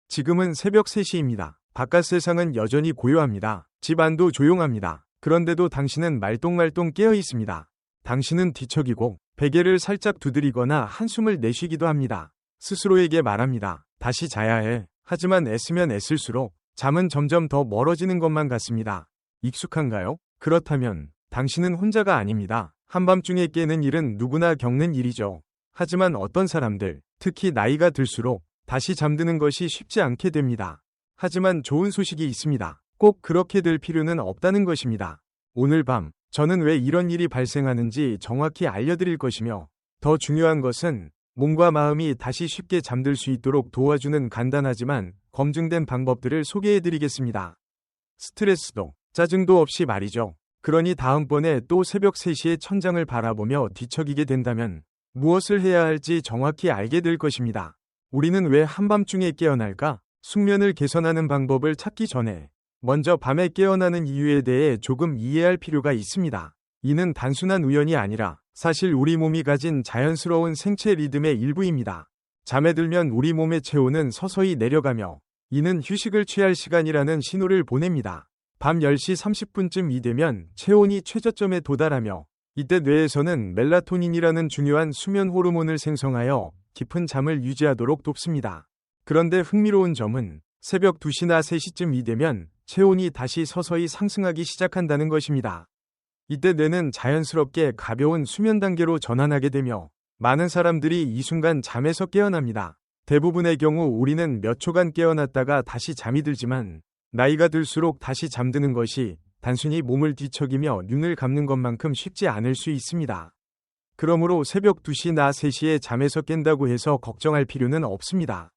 지금은 새벽 3시입니다. 바깥 세상은 여전히 고요합니다. 집 안도 조용합니다. 그런데도 당신은 말똥말똥 깨어 있습니다. 당신은 뒤척이고 베개를 살짝 두드리거나 한숨을 내쉬기도 합니다. 스스로에게 말합니다. 다시 자야 해. 하지만 애쓰면 애쓸수록 잠은 점점 더 멀어지는 것만 같습니다. 익숙한가요? 그렇다면 당신은 혼자가 아닙니다. 한밤중에 깨는 일은 누구나 겪는 일이죠. 하지만 어떤 사람들, 특히 나이가 들수록 다시 잠드는 것이 쉽지 않게 됩니다. 하지만 좋은 소식이 있습니다. 꼭 그렇게 될 필요는 없다는 것입니다. 오늘 밤, 저는 왜 이런 일이 발생하는지 정확히 알려드릴 것이며, 더 중요한 것은 몸과 마음이 다시 쉽게 잠들 수 있도록 도와주는 간단하지만 검증된 방법들을 소개해드리겠습니다. 스트레스도, 짜증도 없이 말이죠. 그러니 다음번에 또 새벽 3시에 천장을 바라보며 뒤척이게 된다면 무엇을 해야 할지 정확히 알게 될 것입니다. 우리는 왜 한밤중에 깨어날까? 숙면을 개선하는 방법을 찾기 전에 먼저 밤에 깨어나는 이유에 대해 조금 이해할 필요가 있습니다. 이는 단순한 우연이 아니라 사실 우리 몸이 가진 자연스러운 생체 리듬의 일부입니다. 잠에 들면 우리 몸의 체온은 서서히 내려가며 이는 휴식을 취할 시간이라는 신호를 보냅니다. 밤 10시 30분쯤이 되면 체온이 최저점에 도달하며 이때 뇌에서는 멜라토닌이라는 중요한 수면 호르몬을 생성하여 깊은 잠을 유지하도록 돕습니다. 그런데 흥미로운 점은 새벽 2시나 3시쯤이 되면 체온이 다시 서서히 상승하기 시작한다는 것입니다. 이때 뇌는 자연스럽게 가벼운 수면 단계로 전환하게 되며 많은 사람들이 이 순간 잠에서 깨어납니다. 대부분의 경우 우리는 몇 초간 깨어났다가 다시 잠이 들지만 나이가 들수록 다시 잠드는 것이 단순히 몸을 뒤척이며 눈을 감는 것만큼 쉽지 않을 수 있습니다. 그러므로 새벽 2시나 3시에 잠에서 깬다고 해서 걱정할 필요는 없습니다.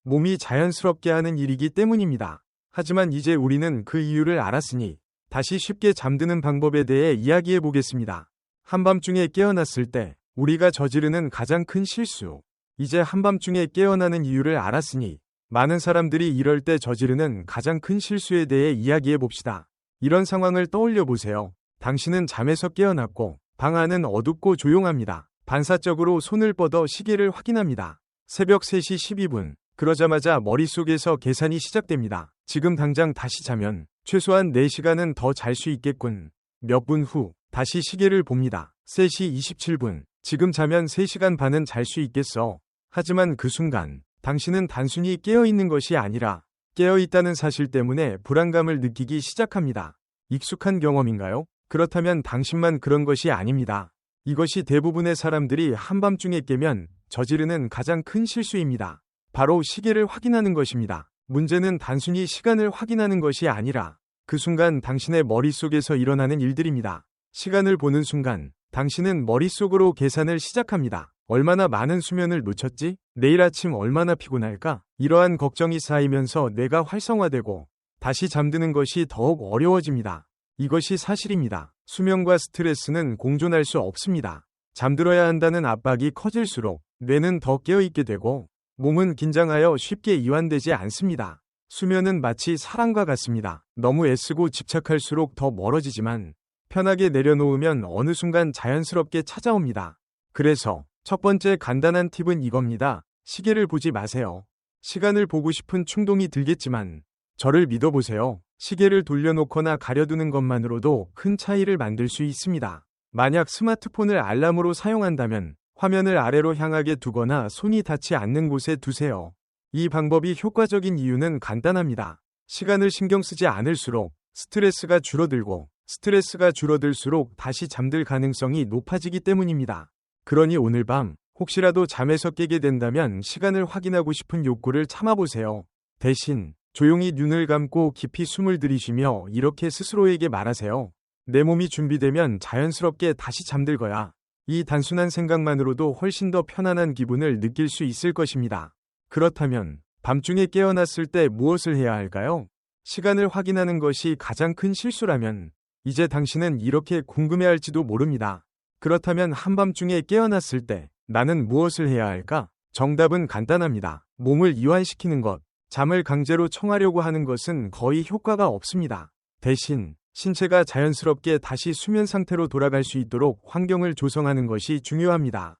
몸이 자연스럽게 하는 일이기 때문입니다. 하지만 이제 우리는 그 이유를 알았으니 다시 쉽게 잠드는 방법에 대해 이야기해 보겠습니다. 한밤중에 깨어났을 때 우리가 저지르는 가장 큰 실수. 이제 한밤중에 깨어나는 이유를 알았으니 많은 사람들이 이럴 때 저지르는 가장 큰 실수에 대해 이야기해 봅시다. 이런 상황을 떠올려 보세요. 당신은 잠에서 깨어났고 방 안은 어둡고 조용합니다. 반사적으로 손을 뻗어 시계를 확인합니다. 새벽 3시 12분. 그러자마자 머릿속에서 계산이 시작됩니다. 지금 당장 다시 자면 최소한 4시간은 더 잘 수 있겠군. 몇 분 후 다시 시계를 봅니다. 3시 27분. 지금 자면 3시간 반은 잘 수 있겠어. 하지만 그 순간 당신은 단순히 깨어있는 것이 아니라 깨어있다는 사실 때문에 불안감을 느끼기 시작합니다. 익숙한 경험인가요? 그렇다면 당신만 그런 것이 아닙니다. 이것이 대부분의 사람들이 한밤중에 깨면 저지르는 가장 큰 실수입니다. 바로 시계를 확인하는 것입니다. 문제는 단순히 시간을 확인하는 것이 아니라 그 순간 당신의 머릿속에서 일어나는 일들입니다. 시간을 보는 순간 당신은 머릿속으로 계산을 시작합니다. 얼마나 많은 수면을 놓쳤지? 내일 아침 얼마나 피곤할까? 이러한 걱정이 쌓이면서 뇌가 활성화되고 다시 잠드는 것이 더욱 어려워집니다. 이것이 사실입니다. 수면과 스트레스는 공존할 수 없습니다. 잠들어야 한다는 압박이 커질수록 뇌는 더 깨어있게 되고 몸은 긴장하여 쉽게 이완되지 않습니다. 수면은 마치 사랑과 같습니다. 너무 애쓰고 집착할수록 더 멀어지지만 편하게 내려놓으면 어느 순간 자연스럽게 찾아옵니다. 그래서 첫 번째 간단한 팁은 이겁니다. 시계를 보지 마세요. 시간을 보고 싶은 충동이 들겠지만 저를 믿어보세요. 시계를 돌려놓거나 가려두는 것만으로도 큰 차이를 만들 수 있습니다. 만약 스마트폰을 알람으로 사용한다면 화면을 아래로 향하게 두거나 손이 닿지 않는 곳에 두세요. 이 방법이 효과적인 이유는 간단합니다. 시간을 신경 쓰지 않을수록 스트레스가 줄어들고 스트레스가 줄어들수록 다시 잠들 가능성이 높아지기 때문입니다. 그러니 오늘 밤 혹시라도 잠에서 깨게 된다면 시간을 확인하고 싶은 욕구를 참아보세요. 대신 조용히 눈을 감고 깊이 숨을 들이쉬며 이렇게 스스로에게 말하세요. 내 몸이 준비되면 자연스럽게 다시 잠들 거야. 이 단순한 생각만으로도 훨씬 더 편안한 기분을 느낄 수 있을 것입니다. 그렇다면 밤중에 깨어났을 때 무엇을 해야 할까요? 시간을 확인하는 것이 가장 큰 실수라면 이제 당신은 이렇게 궁금해할지도 모릅니다. 그렇다면 한밤중에 깨어났을 때 나는 무엇을 해야 할까? 정답은 간단합니다. 몸을 이완시키는 것. 잠을 강제로 청하려고 하는 것은 거의 효과가 없습니다. 대신 신체가 자연스럽게 다시 수면 상태로 돌아갈 수 있도록 환경을 조성하는 것이 중요합니다.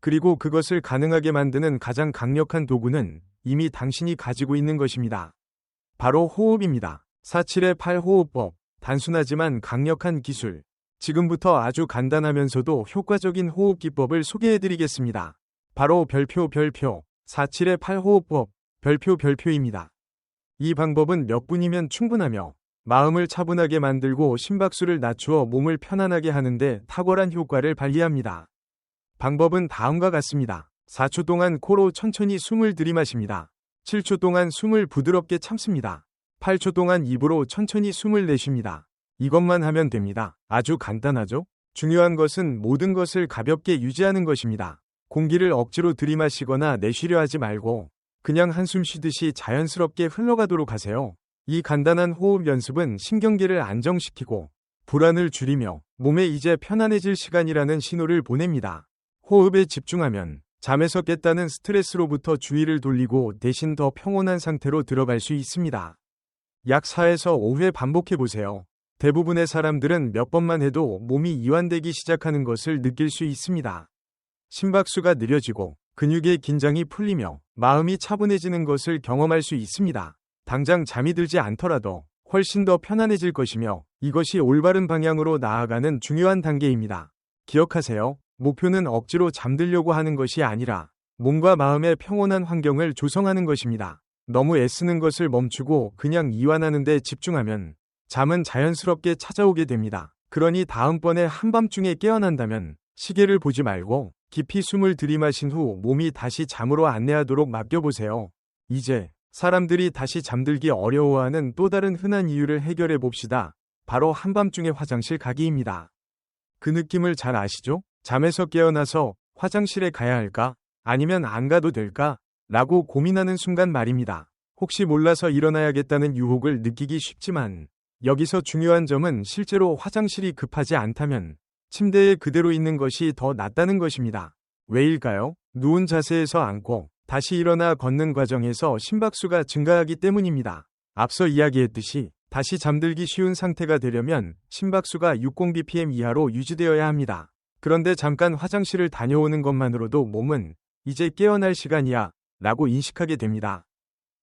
그리고 그것을 가능하게 만드는 가장 강력한 도구는 이미 당신이 가지고 있는 것입니다. 바로 호흡입니다. 4-7-8 호흡법. 단순하지만 강력한 기술. 지금부터 아주 간단하면서도 효과적인 호흡 기법을 소개해드리겠습니다. 바로 별표 4-7-8 호흡법 별표입니다. 이 방법은 몇 분이면 충분하며 마음을 차분하게 만들고 심박수를 낮추어 몸을 편안하게 하는데 탁월한 효과를 발휘합니다. 방법은 다음과 같습니다. 4초 동안 코로 천천히 숨을 들이마십니다. 7초 동안 숨을 부드럽게 참습니다. 8초 동안 입으로 천천히 숨을 내쉽니다. 이것만 하면 됩니다. 아주 간단하죠? 중요한 것은 모든 것을 가볍게 유지하는 것입니다. 공기를 억지로 들이마시거나 내쉬려 하지 말고 그냥 한숨 쉬듯이 자연스럽게 흘러가도록 하세요. 이 간단한 호흡 연습은 신경계를 안정시키고 불안을 줄이며 몸에 이제 편안해질 시간이라는 신호를 보냅니다. 호흡에 집중하면 잠에서 깼다는 스트레스로부터 주의를 돌리고 대신 더 평온한 상태로 들어갈 수 있습니다. 약 4에서 5회 반복해보세요. 대부분의 사람들은 몇 번만 해도 몸이 이완되기 시작하는 것을 느낄 수 있습니다. 심박수가 느려지고 근육의 긴장이 풀리며 마음이 차분해지는 것을 경험할 수 있습니다. 당장 잠이 들지 않더라도 훨씬 더 편안해질 것이며 이것이 올바른 방향으로 나아가는 중요한 단계입니다. 기억하세요. 목표는 억지로 잠들려고 하는 것이 아니라 몸과 마음의 평온한 환경을 조성하는 것입니다. 너무 애쓰는 것을 멈추고 그냥 이완하는 데 집중하면 잠은 자연스럽게 찾아오게 됩니다. 그러니 다음번에 한밤중에 깨어난다면 시계를 보지 말고 깊이 숨을 들이마신 후 몸이 다시 잠으로 안내하도록 맡겨보세요. 이제 사람들이 다시 잠들기 어려워하는 또 다른 흔한 이유를 해결해 봅시다. 바로 한밤중에 화장실 가기입니다. 그 느낌을 잘 아시죠? 잠에서 깨어나서 화장실에 가야 할까? 아니면 안 가도 될까? 라고 고민하는 순간 말입니다. 혹시 몰라서 일어나야겠다는 유혹을 느끼기 쉽지만 여기서 중요한 점은 실제로 화장실이 급하지 않다면 침대에 그대로 있는 것이 더 낫다는 것입니다. 왜일까요? 누운 자세에서 앉고 다시 일어나 걷는 과정에서 심박수가 증가하기 때문입니다. 앞서 이야기했듯이 다시 잠들기 쉬운 상태가 되려면 심박수가 60bpm 이하로 유지되어야 합니다. 그런데 잠깐 화장실을 다녀오는 것만으로도 몸은 이제 깨어날 시간이야 라고 인식하게 됩니다.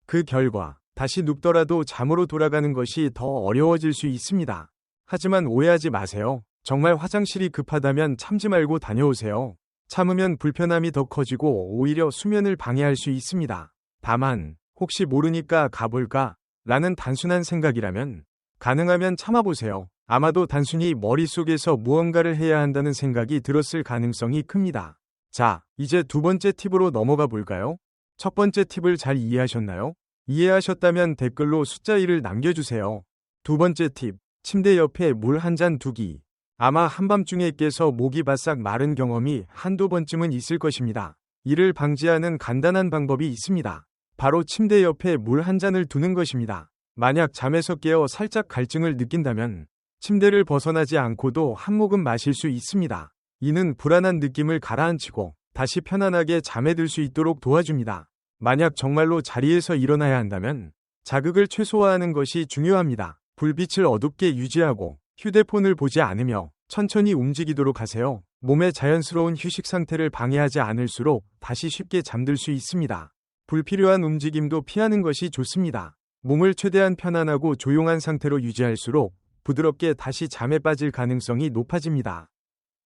그 결과 다시 눕더라도 잠으로 돌아가는 것이 더 어려워질 수 있습니다. 하지만 오해하지 마세요. 정말 화장실이 급하다면 참지 말고 다녀오세요. 참으면 불편함이 더 커지고 오히려 수면을 방해할 수 있습니다. 다만 혹시 모르니까 가볼까? 라는 단순한 생각이라면 가능하면 참아보세요. 아마도 단순히 머릿속에서 무언가를 해야 한다는 생각이 들었을 가능성이 큽니다. 자, 이제 두 번째 팁으로 넘어가 볼까요? 첫 번째 팁을 잘 이해하셨나요? 이해하셨다면 댓글로 숫자 1을 남겨주세요. 두 번째 팁, 침대 옆에 물 한 잔 두기. 아마 한밤중에 깨서 목이 바싹 마른 경험이 한두 번쯤은 있을 것입니다. 이를 방지하는 간단한 방법이 있습니다. 바로 침대 옆에 물 한 잔을 두는 것입니다. 만약 잠에서 깨어 살짝 갈증을 느낀다면 침대를 벗어나지 않고도 한 모금 마실 수 있습니다. 이는 불안한 느낌을 가라앉히고 다시 편안하게 잠에 들 수 있도록 도와줍니다. 만약 정말로 자리에서 일어나야 한다면 자극을 최소화하는 것이 중요합니다. 불빛을 어둡게 유지하고 휴대폰을 보지 않으며 천천히 움직이도록 하세요. 몸의 자연스러운 휴식 상태를 방해하지 않을수록 다시 쉽게 잠들 수 있습니다. 불필요한 움직임도 피하는 것이 좋습니다. 몸을 최대한 편안하고 조용한 상태로 유지할수록 부드럽게 다시 잠에 빠질 가능성이 높아집니다.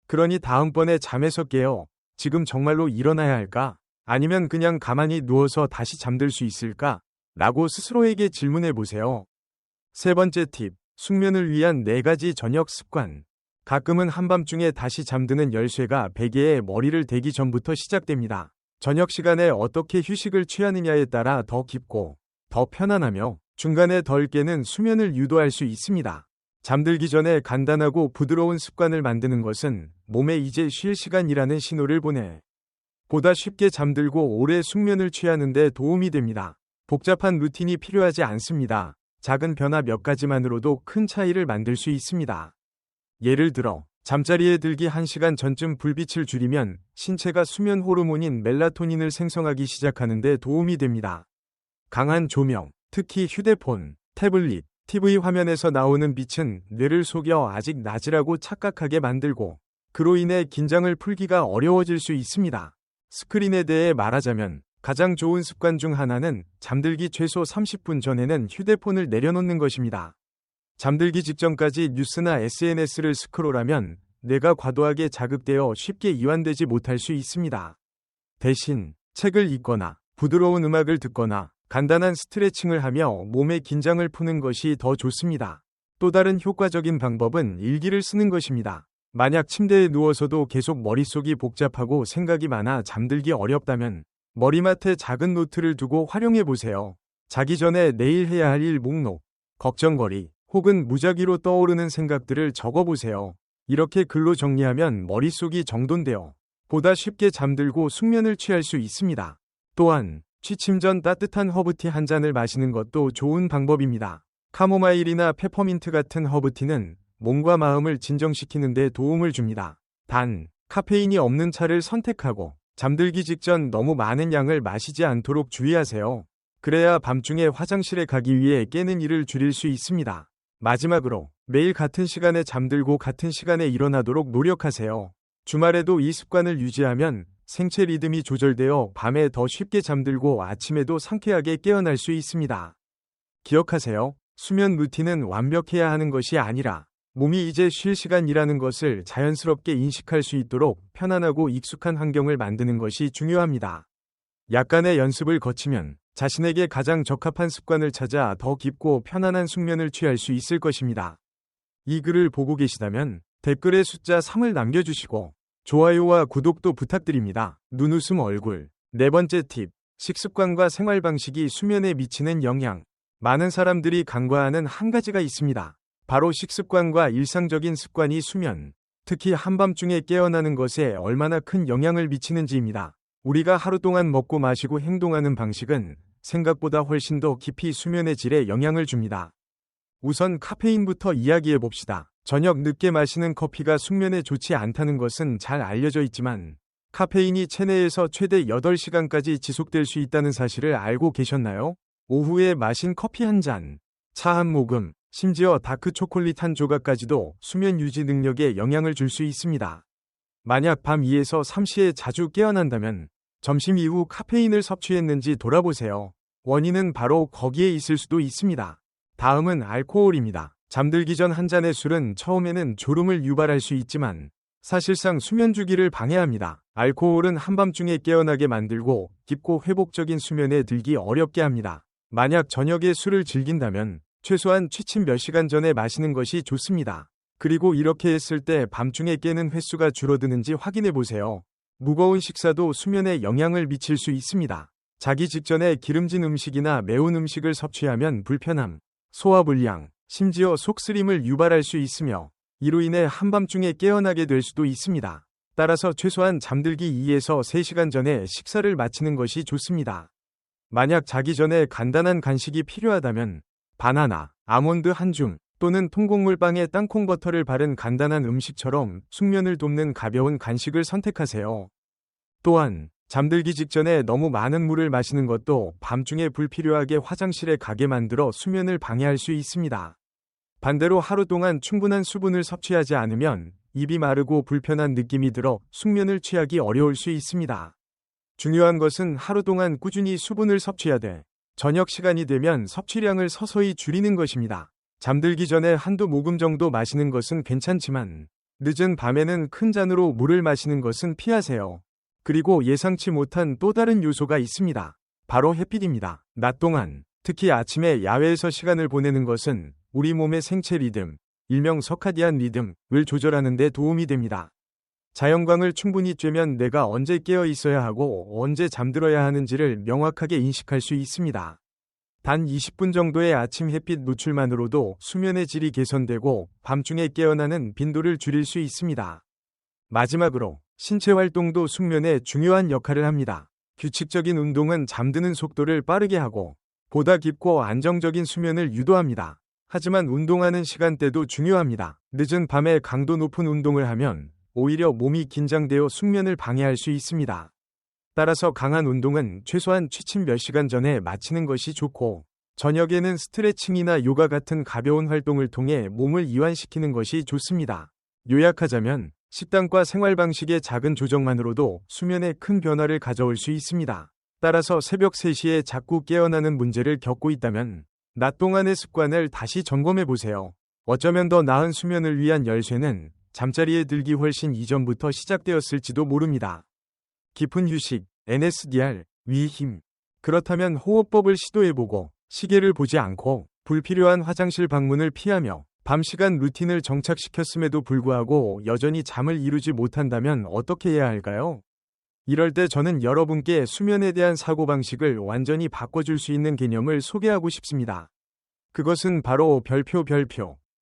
그러니 다음번에 잠에서 깨어 지금 정말로 일어나야 할까? 아니면 그냥 가만히 누워서 다시 잠들 수 있을까? 라고 스스로에게 질문해 보세요. 세 번째 팁, 숙면을 위한 4가지 저녁 습관. 가끔은 한밤중에 다시 잠드는 열쇠가 베개에 머리를 대기 전부터 시작됩니다. 저녁 시간에 어떻게 휴식을 취하느냐에 따라 더 깊고 더 편안하며 중간에 덜 깨는 수면을 유도할 수 있습니다. 잠들기 전에 간단하고 부드러운 습관을 만드는 것은 몸에 이제 쉴 시간이라는 신호를 보내 보다 쉽게 잠들고 오래 숙면을 취하는 데 도움이 됩니다. 복잡한 루틴이 필요하지 않습니다. 작은 변화 몇 가지만으로도 큰 차이를 만들 수 있습니다. 예를 들어 잠자리에 들기 1시간 전쯤 불빛을 줄이면 신체가 수면 호르몬인 멜라토닌을 생성하기 시작하는 데 도움이 됩니다. 강한 조명, 특히 휴대폰, 태블릿, TV 화면에서 나오는 빛은 뇌를 속여 아직 낮이라고 착각하게 만들고 그로 인해 긴장을 풀기가 어려워질 수 있습니다. 스크린에 대해 말하자면 가장 좋은 습관 중 하나는 잠들기 최소 30분 전에는 휴대폰을 내려놓는 것입니다. 잠들기 직전까지 뉴스나 SNS를 스크롤하면 뇌가 과도하게 자극되어 쉽게 이완되지 못할 수 있습니다. 대신 책을 읽거나 부드러운 음악을 듣거나 간단한 스트레칭을 하며 몸의 긴장을 푸는 것이 더 좋습니다. 또 다른 효과적인 방법은 일기를 쓰는 것입니다. 만약 침대에 누워서도 계속 머릿속이 복잡하고 생각이 많아 잠들기 어렵다면 머리맡에 작은 노트를 두고 활용해 보세요. 자기 전에 내일 해야 할 일 목록, 걱정거리, 혹은 무작위로 떠오르는 생각들을 적어보세요. 이렇게 글로 정리하면 머릿속이 정돈되어 보다 쉽게 잠들고 숙면을 취할 수 있습니다. 또한 취침 전 따뜻한 허브티 한 잔을 마시는 것도 좋은 방법입니다. 카모마일이나 페퍼민트 같은 허브티는 몸과 마음을 진정시키는 데 도움을 줍니다. 단, 카페인이 없는 차를 선택하고 잠들기 직전 너무 많은 양을 마시지 않도록 주의하세요. 그래야 밤중에 화장실에 가기 위해 깨는 일을 줄일 수 있습니다. 마지막으로 매일 같은 시간에 잠들고 같은 시간에 일어나도록 노력하세요. 주말에도 이 습관을 유지하면 생체 리듬이 조절되어 밤에 더 쉽게 잠들고 아침에도 상쾌하게 깨어날 수 있습니다. 기억하세요. 수면 루틴은 완벽해야 하는 것이 아니라 몸이 이제 쉴 시간이라는 것을 자연스럽게 인식할 수 있도록 편안하고 익숙한 환경을 만드는 것이 중요합니다. 약간의 연습을 거치면 자신에게 가장 적합한 습관을 찾아 더 깊고 편안한 숙면을 취할 수 있을 것입니다. 이 글을 보고 계시다면 댓글에 숫자 3을 남겨주시고 좋아요와 구독도 부탁드립니다. 눈웃음 얼굴. 네 번째 팁. 식습관과 생활 방식이 수면에 미치는 영향. 많은 사람들이 간과하는 한 가지가 있습니다. 바로 식습관과 일상적인 습관이 수면, 특히 한밤중에 깨어나는 것에 얼마나 큰 영향을 미치는지입니다. 우리가 하루 동안 먹고 마시고 행동하는 방식은 생각보다 훨씬 더 깊이 수면의 질에 영향을 줍니다. 우선 카페인부터 이야기해 봅시다. 저녁 늦게 마시는 커피가 숙면에 좋지 않다는 것은 잘 알려져 있지만 카페인이 체내에서 최대 8시간까지 지속될 수 있다는 사실을 알고 계셨나요? 오후에 마신 커피 한 잔, 차 한 모금, 심지어 다크 초콜릿 한 조각까지도 수면 유지 능력에 영향을 줄 수 있습니다. 만약 밤 2에서 3시에 자주 깨어난다면 점심 이후 카페인을 섭취했는지 돌아보세요. 원인은 바로 거기에 있을 수도 있습니다. 다음은 알코올입니다. 잠들기 전 한 잔의 술은 처음에는 졸음을 유발할 수 있지만 사실상 수면 주기를 방해합니다. 알코올은 한밤중에 깨어나게 만들고 깊고 회복적인 수면에 들기 어렵게 합니다. 만약 저녁에 술을 즐긴다면 최소한 취침 몇 시간 전에 마시는 것이 좋습니다. 그리고 이렇게 했을 때 밤중에 깨는 횟수가 줄어드는지 확인해 보세요. 무거운 식사도 수면에 영향을 미칠 수 있습니다. 자기 직전에 기름진 음식이나 매운 음식을 섭취하면 불편함, 소화불량, 심지어 속쓰림을 유발할 수 있으며 이로 인해 한밤중에 깨어나게 될 수도 있습니다. 따라서 최소한 잠들기 2에서 3시간 전에 식사를 마치는 것이 좋습니다. 만약 자기 전에 간단한 간식이 필요하다면 바나나, 아몬드 한 줌 또는 통곡물빵에 땅콩버터를 바른 간단한 음식처럼 숙면을 돕는 가벼운 간식을 선택하세요. 또한 잠들기 직전에 너무 많은 물을 마시는 것도 밤중에 불필요하게 화장실에 가게 만들어 수면을 방해할 수 있습니다. 반대로 하루 동안 충분한 수분을 섭취하지 않으면 입이 마르고 불편한 느낌이 들어 숙면을 취하기 어려울 수 있습니다. 중요한 것은 하루 동안 꾸준히 수분을 섭취하되 저녁 시간이 되면 섭취량을 서서히 줄이는 것입니다. 잠들기 전에 한두 모금 정도 마시는 것은 괜찮지만 늦은 밤에는 큰 잔으로 물을 마시는 것은 피하세요. 그리고 예상치 못한 또 다른 요소가 있습니다. 바로 햇빛입니다. 낮 동안, 특히 아침에 야외에서 시간을 보내는 것은 우리 몸의 생체 리듬, 일명 서카디안 리듬을 조절하는 데 도움이 됩니다. 자연광을 충분히 쬐면 내가 언제 깨어 있어야 하고 언제 잠들어야 하는지를 명확하게 인식할 수 있습니다. 단 20분 정도의 아침 햇빛 노출만으로도 수면의 질이 개선되고 밤중에 깨어나는 빈도를 줄일 수 있습니다. 마지막으로 신체 활동도 숙면에 중요한 역할을 합니다. 규칙적인 운동은 잠드는 속도를 빠르게 하고 보다 깊고 안정적인 수면을 유도합니다. 하지만 운동하는 시간대도 중요합니다. 늦은 밤에 강도 높은 운동을 하면 오히려 몸이 긴장되어 숙면을 방해할 수 있습니다. 따라서 강한 운동은 최소한 취침 몇 시간 전에 마치는 것이 좋고 저녁에는 스트레칭이나 요가 같은 가벼운 활동을 통해 몸을 이완시키는 것이 좋습니다. 요약하자면 식단과 생활 방식의 작은 조정만으로도 수면에 큰 변화를 가져올 수 있습니다. 따라서 새벽 3시에 자꾸 깨어나는 문제를 겪고 있다면 낮 동안의 습관을 다시 점검해 보세요. 어쩌면 더 나은 수면을 위한 열쇠는 잠자리에 들기 훨씬 이전부터 시작되었을지도 모릅니다. 깊은 휴식, NSDR, 위 힘. 그렇다면 호흡법을 시도해보고 시계를 보지 않고 불필요한 화장실 방문을 피하며 밤 시간 루틴을 정착시켰음에도 불구하고 여전히 잠을 이루지 못한다면 어떻게 해야 할까요? 이럴 때 저는 여러분께 수면에 대한 사고방식을 완전히 바꿔줄 수 있는 개념을 소개하고 싶습니다. 그것은 바로 별표,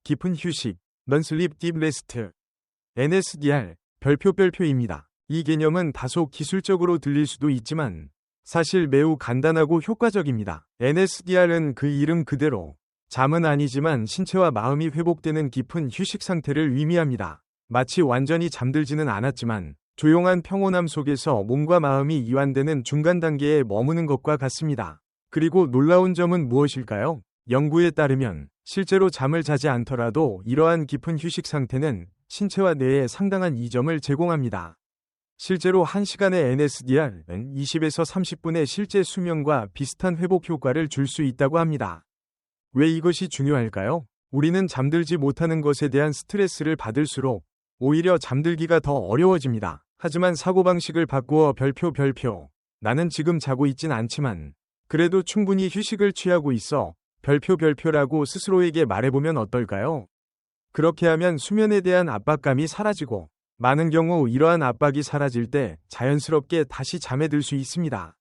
깊은 휴식, Non-Sleep Deep Rest, NSDR, 별표입니다. 이 개념은 다소 기술적으로 들릴 수도 있지만 사실 매우 간단하고 효과적입니다. NSDR은 그 이름 그대로 잠은 아니지만 신체와 마음이 회복되는 깊은 휴식 상태를 의미합니다. 마치 완전히 잠들지는 않았지만 조용한 평온함 속에서 몸과 마음이 이완되는 중간 단계에 머무는 것과 같습니다. 그리고 놀라운 점은 무엇일까요? 연구에 따르면 실제로 잠을 자지 않더라도 이러한 깊은 휴식 상태는 신체와 뇌에 상당한 이점을 제공합니다. 실제로 1시간의 NSDR은 20에서 30분의 실제 수면과 비슷한 회복 효과를 줄 수 있다고 합니다. 왜 이것이 중요할까요? 우리는 잠들지 못하는 것에 대한 스트레스를 받을수록 오히려 잠들기가 더 어려워집니다. 하지만 사고방식을 바꾸어 별표, 나는 지금 자고 있진 않지만 그래도 충분히 휴식을 취하고 있어 별표라고 스스로에게 말해보면 어떨까요? 그렇게 하면 수면에 대한 압박감이 사라지고 많은 경우 이러한 압박이 사라질 때 자연스럽게 다시 잠에 들 수 있습니다.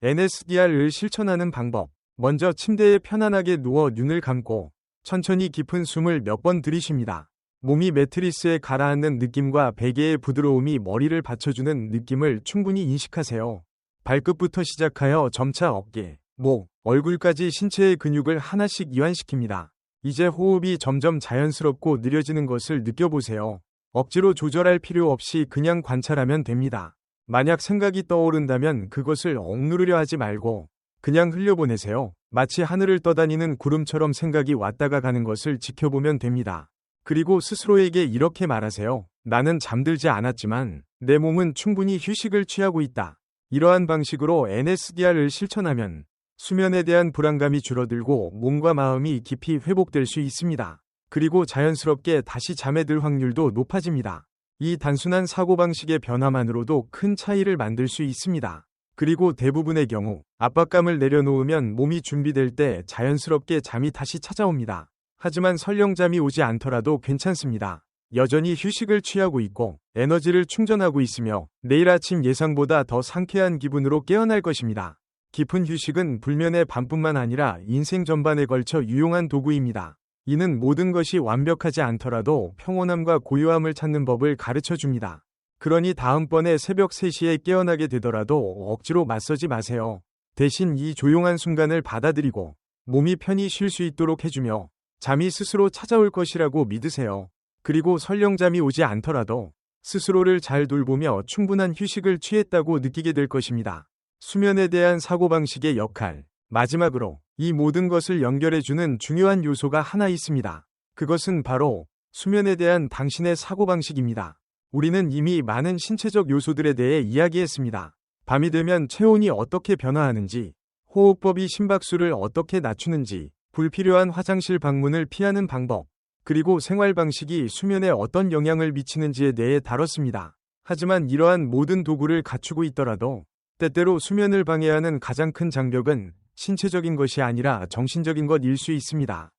NSDR을 실천하는 방법. 먼저 침대에 편안하게 누워 눈을 감고 천천히 깊은 숨을 몇 번 들이쉽니다. 몸이 매트리스에 가라앉는 느낌과 베개의 부드러움이 머리를 받쳐주는 느낌을 충분히 인식하세요. 발끝부터 시작하여 점차 어깨, 목, 얼굴까지 신체의 근육을 하나씩 이완시킵니다. 이제 호흡이 점점 자연스럽고 느려지는 것을 느껴보세요. 억지로 조절할 필요 없이 그냥 관찰하면 됩니다. 만약 생각이 떠오른다면 그것을 억누르려 하지 말고 그냥 흘려보내세요. 마치 하늘을 떠다니는 구름처럼 생각이 왔다가 가는 것을 지켜보면 됩니다. 그리고 스스로에게 이렇게 말하세요. 나는 잠들지 않았지만 내 몸은 충분히 휴식을 취하고 있다. 이러한 방식으로 NSDR을 실천하면 수면에 대한 불안감이 줄어들고 몸과 마음이 깊이 회복될 수 있습니다. 그리고 자연스럽게 다시 잠에 들 확률도 높아집니다. 이 단순한 사고방식의 변화만으로도 큰 차이를 만들 수 있습니다. 그리고 대부분의 경우 압박감을 내려놓으면 몸이 준비될 때 자연스럽게 잠이 다시 찾아옵니다. 하지만 설령 잠이 오지 않더라도 괜찮습니다. 여전히 휴식을 취하고 있고 에너지를 충전하고 있으며 내일 아침 예상보다 더 상쾌한 기분으로 깨어날 것입니다. 깊은 휴식은 불면의 밤뿐만 아니라 인생 전반에 걸쳐 유용한 도구입니다. 이는 모든 것이 완벽하지 않더라도 평온함과 고요함을 찾는 법을 가르쳐 줍니다. 그러니 다음번에 새벽 3시에 깨어나게 되더라도 억지로 맞서지 마세요. 대신 이 조용한 순간을 받아들이고 몸이 편히 쉴 수 있도록 해주며 잠이 스스로 찾아올 것이라고 믿으세요. 그리고 설령 잠이 오지 않더라도 스스로를 잘 돌보며 충분한 휴식을 취했다고 느끼게 될 것입니다. 수면에 대한 사고방식의 역할. 마지막으로 이 모든 것을 연결해주는 중요한 요소가 하나 있습니다. 그것은 바로 수면에 대한 당신의 사고방식입니다. 우리는 이미 많은 신체적 요소들에 대해 이야기했습니다. 밤이 되면 체온이 어떻게 변화하는지, 호흡법이 심박수를 어떻게 낮추는지, 불필요한 화장실 방문을 피하는 방법, 그리고 생활 방식이 수면에 어떤 영향을 미치는지에 대해 다뤘습니다. 하지만 이러한 모든 도구를 갖추고 있더라도 때때로 수면을 방해하는 가장 큰 장벽은 신체적인 것이 아니라 정신적인 것일 수 있습니다.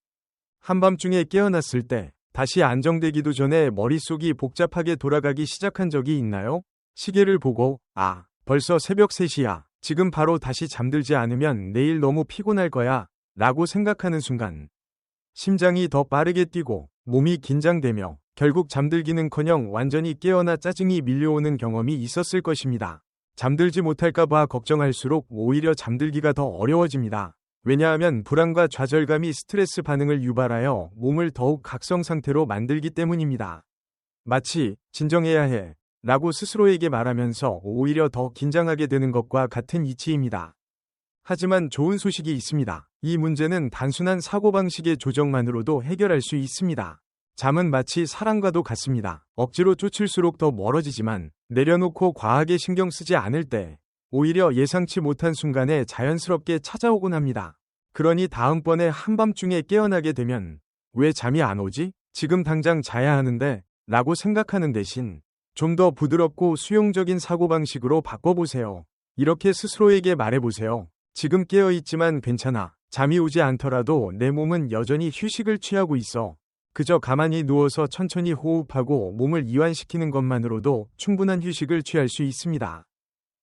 한밤중에 깨어났을 때 다시 안정되기도 전에 머릿속이 복잡하게 돌아가기 시작한 적이 있나요? 시계를 보고 벌써 새벽 3시야. 지금 바로 다시 잠들지 않으면 내일 너무 피곤할 거야 라고 생각하는 순간 심장이 더 빠르게 뛰고 몸이 긴장되며 결국 잠들기는커녕 완전히 깨어나 짜증이 밀려오는 경험이 있었을 것입니다. 잠들지 못할까봐 걱정할수록 오히려 잠들기가 더 어려워집니다. 왜냐하면 불안과 좌절감이 스트레스 반응을 유발하여 몸을 더욱 각성 상태로 만들기 때문입니다. 마치 진정해야 해 라고 스스로에게 말하면서 오히려 더 긴장하게 되는 것과 같은 이치입니다. 하지만 좋은 소식이 있습니다. 이 문제는 단순한 사고방식의 조정만으로도 해결할 수 있습니다. 잠은 마치 사랑과도 같습니다. 억지로 쫓을수록 더 멀어지지만 내려놓고 과하게 신경 쓰지 않을 때 오히려 예상치 못한 순간에 자연스럽게 찾아오곤 합니다. 그러니 다음번에 한밤중에 깨어나게 되면 왜 잠이 안 오지? 지금 당장 자야 하는데 라고 생각하는 대신 좀 더 부드럽고 수용적인 사고방식으로 바꿔보세요. 이렇게 스스로에게 말해보세요. 지금 깨어있지만 괜찮아. 잠이 오지 않더라도 내 몸은 여전히 휴식을 취하고 있어. 그저 가만히 누워서 천천히 호흡하고 몸을 이완시키는 것만으로도 충분한 휴식을 취할 수 있습니다.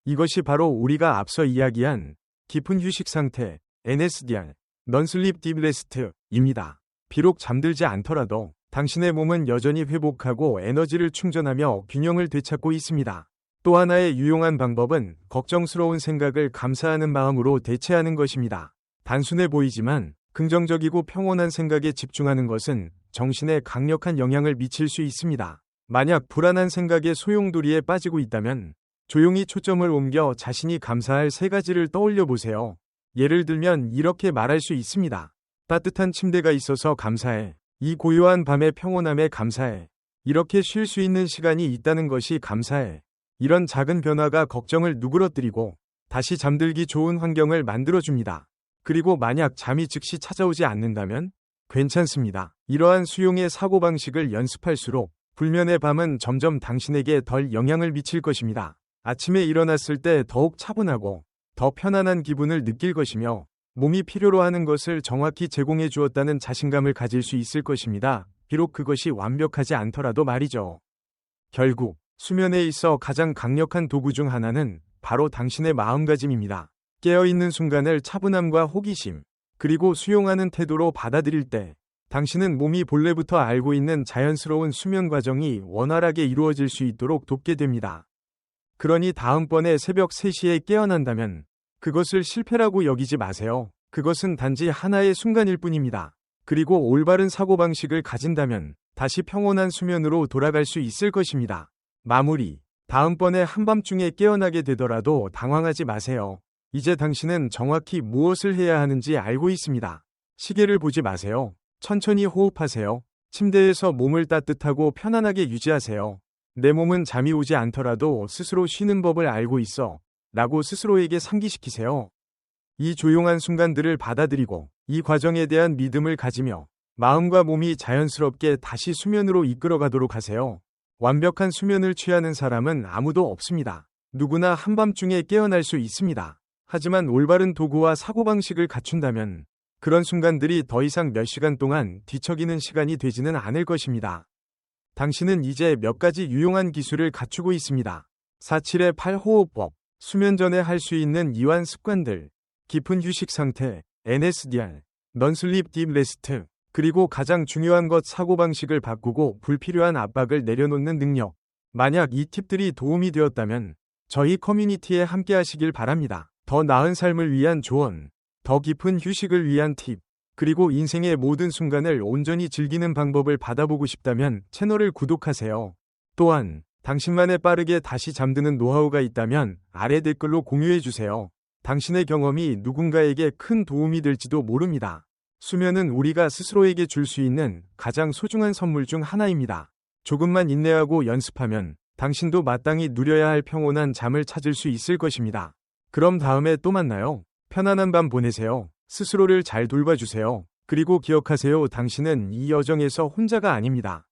이것이 바로 우리가 앞서 이야기한 깊은 휴식 상태, NSDR, Non-Sleep Deep Rest입니다. 비록 잠들지 않더라도 당신의 몸은 여전히 회복하고 에너지를 충전하며 균형을 되찾고 있습니다. 또 하나의 유용한 방법은 걱정스러운 생각을 감사하는 마음으로 대체하는 것입니다. 단순해 보이지만 긍정적이고 평온한 생각에 집중하는 것은 정신에 강력한 영향을 미칠 수 있습니다. 만약 불안한 생각에 소용돌이에 빠지고 있다면 조용히 초점을 옮겨 자신이 감사할 3가지를 떠올려 보세요. 예를 들면 이렇게 말할 수 있습니다. 따뜻한 침대가 있어서 감사해. 이 고요한 밤의 평온함에 감사해. 이렇게 쉴 수 있는 시간이 있다는 것이 감사해. 이런 작은 변화가 걱정을 누그러뜨리고 다시 잠들기 좋은 환경을 만들어줍니다. 그리고 만약 잠이 즉시 찾아오지 않는다면 괜찮습니다. 이러한 수용의 사고방식을 연습할수록 불면의 밤은 점점 당신에게 덜 영향을 미칠 것입니다. 아침에 일어났을 때 더욱 차분하고 더 편안한 기분을 느낄 것이며 몸이 필요로 하는 것을 정확히 제공해 주었다는 자신감을 가질 수 있을 것입니다. 비록 그것이 완벽하지 않더라도 말이죠. 결국 수면에 있어 가장 강력한 도구 중 하나는 바로 당신의 마음가짐입니다. 깨어있는 순간을 차분함과 호기심, 그리고 수용하는 태도로 받아들일 때 당신은 몸이 본래부터 알고 있는 자연스러운 수면 과정이 원활하게 이루어질 수 있도록 돕게 됩니다. 그러니 다음번에 새벽 3시에 깨어난다면 그것을 실패라고 여기지 마세요. 그것은 단지 하나의 순간일 뿐입니다. 그리고 올바른 사고방식을 가진다면 다시 평온한 수면으로 돌아갈 수 있을 것입니다. 마무리. 다음번에 한밤중에 깨어나게 되더라도 당황하지 마세요. 이제 당신은 정확히 무엇을 해야 하는지 알고 있습니다. 시계를 보지 마세요. 천천히 호흡하세요. 침대에서 몸을 따뜻하고 편안하게 유지하세요. 내 몸은 잠이 오지 않더라도 스스로 쉬는 법을 알고 있어. 라고 스스로에게 상기시키세요. 이 조용한 순간들을 받아들이고 이 과정에 대한 믿음을 가지며 마음과 몸이 자연스럽게 다시 수면으로 이끌어가도록 하세요. 완벽한 수면을 취하는 사람은 아무도 없습니다. 누구나 한밤중에 깨어날 수 있습니다. 하지만 올바른 도구와 사고방식을 갖춘다면 그런 순간들이 더 이상 몇 시간 동안 뒤척이는 시간이 되지는 않을 것입니다. 당신은 이제 몇 가지 유용한 기술을 갖추고 있습니다. 4-7-8 호흡법, 수면 전에 할 수 있는 이완 습관들, 깊은 휴식 상태, NSDR, Non-Sleep Deep Rest, 그리고 가장 중요한 것 사고방식을 바꾸고 불필요한 압박을 내려놓는 능력. 만약 이 팁들이 도움이 되었다면 저희 커뮤니티에 함께 하시길 바랍니다. 더 나은 삶을 위한 조언, 더 깊은 휴식을 위한 팁, 그리고 인생의 모든 순간을 온전히 즐기는 방법을 받아보고 싶다면 채널을 구독하세요. 또한 당신만의 빠르게 다시 잠드는 노하우가 있다면 아래 댓글로 공유해주세요. 당신의 경험이 누군가에게 큰 도움이 될지도 모릅니다. 수면은 우리가 스스로에게 줄 수 있는 가장 소중한 선물 중 하나입니다. 조금만 인내하고 연습하면 당신도 마땅히 누려야 할 평온한 잠을 찾을 수 있을 것입니다. 그럼 다음에 또 만나요. 편안한 밤 보내세요. 스스로를 잘 돌봐주세요. 그리고 기억하세요. 당신은 이 여정에서 혼자가 아닙니다.